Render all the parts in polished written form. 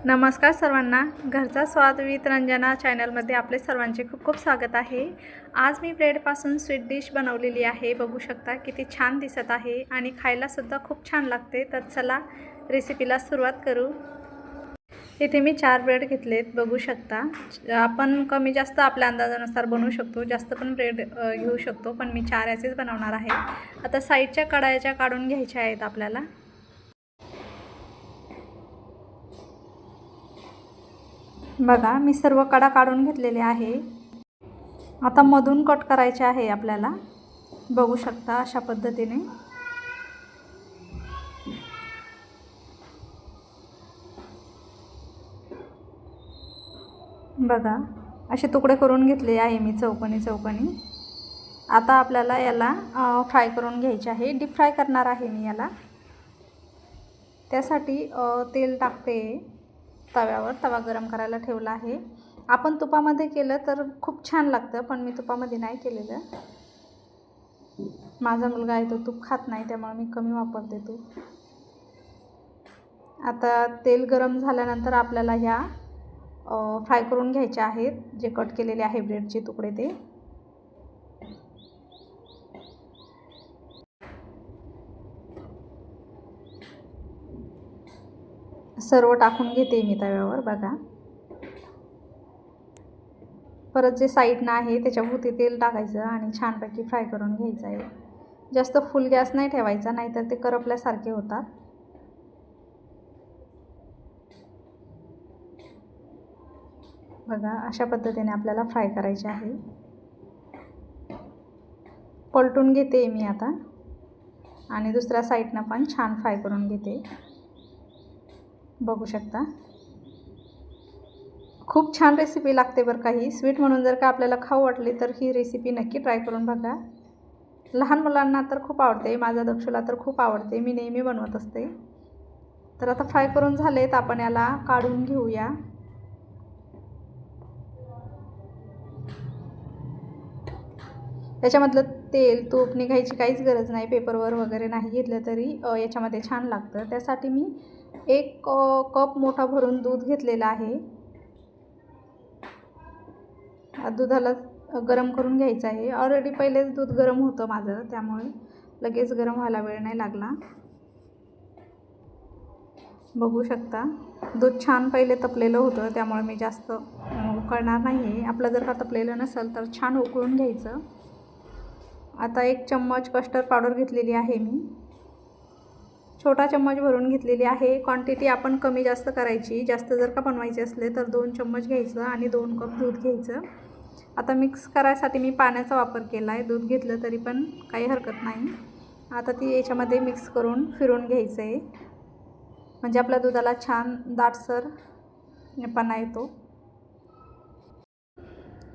नमस्कार सर्वांना, घरचा स्वाद विथ रंजना चॅनलमध्ये आपले सर्वांचे खूप खूप स्वागत आहे। आज मी ब्रेडपासून स्वीट डिश बनवलेली आहे। बघू शकता किती छान दिसत आहे आणि खायला सुद्धा खूप छान लागते। तर चला रेसिपीला सुरुवात करू। इथे मी 4 ब्रेड घेतलेत, बघू शकता। आपण कमी जास्त आपल्या अंदाजानुसार बनवू शकतो, जास्त पण ब्रेड घेऊ शकतो, पण मी 4 याचेच बनवणार आहे। आता साईडच्या कढाया काढून घ्यायच्या आहेत आपल्याला। बघा मी सर्व कडा काढून घेतलेले आहे। आता मधून कट करायचे आहे आपल्याला, बघू शकता अशा पद्धतीने। बघा असे तुकडे करून घेतले आहे मी चौकोनी। आता आपल्याला याला फ्राय करून घ्यायचे आहे, डीप फ्राय करणार आहे मी याला। त्यासाठी तेल टाकते तव्यावर, तवा गरम करायला ठेवला आहे। आपण तुपामध्ये केलं तर खूप छान लागतं, पण मी तुपामध्ये नाही केलेलं। माझा मुलगा आहे तो तूप खात नाही, त्यामुळे मी कमी वापरते तूप। आता तेल गरम झाल्यानंतर आपल्याला ह्या फ्राय करून घ्यायचे आहेत, जे कट केलेले आहे ब्रेडचे तुकडे ते। सर्व टाकून घेते मी तव्यावर। बघा परत जे साईडनं आहे त्याच्याभोवती तेल टाकायचं आणि छानपैकी फ्राय करून घ्यायचं आहे। जास्त फुल गॅस नाही ठेवायचा, नाहीतर ते करपल्यासारखे होतात। बघा अशा पद्धतीने आपल्याला फ्राय करायचे आहे। पलटून घेते मी आता आणि दुसऱ्या साईडनं पण छान फ्राय करून घेते, बघू शकता। खूप छान रेसिपी लागते बरं का ही। स्वीट म्हणून जर का आपल्याला खाऊ वाटली तर ही रेसिपी नक्की ट्राय करून बघा। लहान मुलांना तर खूप आवडते, माझ्या दक्षूला तर खूप आवडते, मी नेहमी बनवत असते। तर आता फ्राय करून झालेत, आपण याला काढून घेऊया। याच्यामधलं तेल तूप निघायची काहीच गरज नाही, पेपरवर वगैरे नाही घेतलं तरी याच्यामध्ये छान लागतं। त्यासाठी मी 1 कप मोठा भरून दूध घेतलेला आहे। दुधाला गरम करून घ्यायचं आहे। ऑलरेडी पहिलेच दूध गरम होतं माझं, त्यामुळे लगेच गरम व्हायला वेळ नाही लागला। बघू शकता दूध छान पहिले तपलेलं होतं, त्यामुळे मी जास्त उकळणार नाही आहे। आपलं जर का तपलेलं नसेल तर छान उकळून घ्यायचं। आता 1 चम्मच कस्टर्ड पावडर घेतलेली आहे मी, छोटा चम्मच भरून घेतलेली आहे। क्वांटिटी आपण कमी जास्त करायची, जास्त जर का बनवायचे असले तर 2 चम्मच घ्यायचं आणि 2 कप दूध घ्यायचं। आता मिक्स करायसाठी मी पाण्याचा वापर केला आहे, दूध घेतलं तरी पण काही हरकत नाही। आता ती याच्यामध्ये मिक्स करून फिरवून घ्यायचं आहे, म्हणजे आपल्या दुधाला छान दाटसरपणा येतो।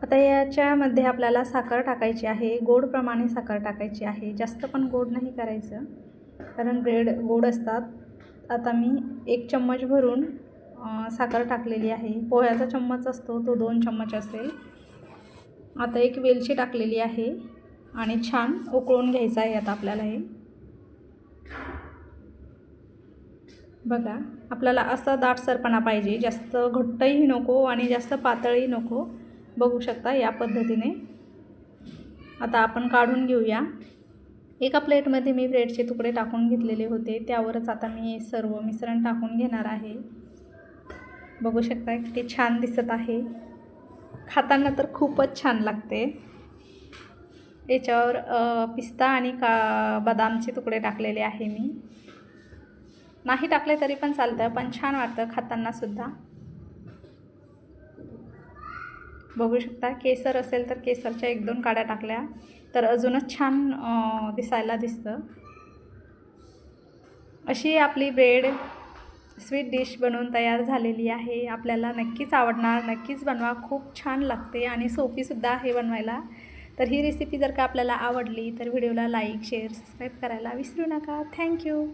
आता याच्यामध्ये आपल्याला साखर टाकायची आहे, गोड प्रमाणे साखर टाकायची आहे, जास्त पण गोड नाही करायचं, कारण ब्रेड गोड असतात। आता मी 1 चम्मच भरून साखर टाकलेली आहे। पोह्याचा चम्मच असतो तो 2 चम्मच असेल। आता 1 वेलची टाकलेली आहे आणि छान उकळून घ्यायचं आहे आता आपल्याला हे। बघा आपल्याला असा दाटसरपणा पाहिजे, जास्त घट्टही नको आणि जास्त पातळही नको, बघू शकता या पद्धतीने। आता आपण काढून घेऊया। एका प्लेटमध्ये मी ब्रेडचे तुकडे टाकून घेतलेले होते, त्यावरच आता मी सर्व मिश्रण टाकून घेणार आहे। बघू शकता किती छान दिसत आहे, खाताना तर खूपच छान लागते। याच्यावर पिस्ता आणि बदामचे तुकडे टाकलेले आहे मी, नाही टाकले तरी पण चालतं, पण छान वाटतं खाताना सुद्धा। बघू शकता केसर असेल तर केसरच्या 1-2 काड्या टाकल्या तर अजूनच छान दिसायला दिसतं। अशी आपली ब्रेड स्वीट डिश बनवून तयार झालेली आहे। आपल्याला नक्कीच आवडणार, नक्कीच बनवा, खूप छान लागते आणि सोपीसुद्धा आहे बनवायला। तर ही रेसिपी जर का आपल्याला आवडली तर व्हिडिओला लाईक, शेअर, सबस्क्राईब करायला विसरू नका। थँक्यू।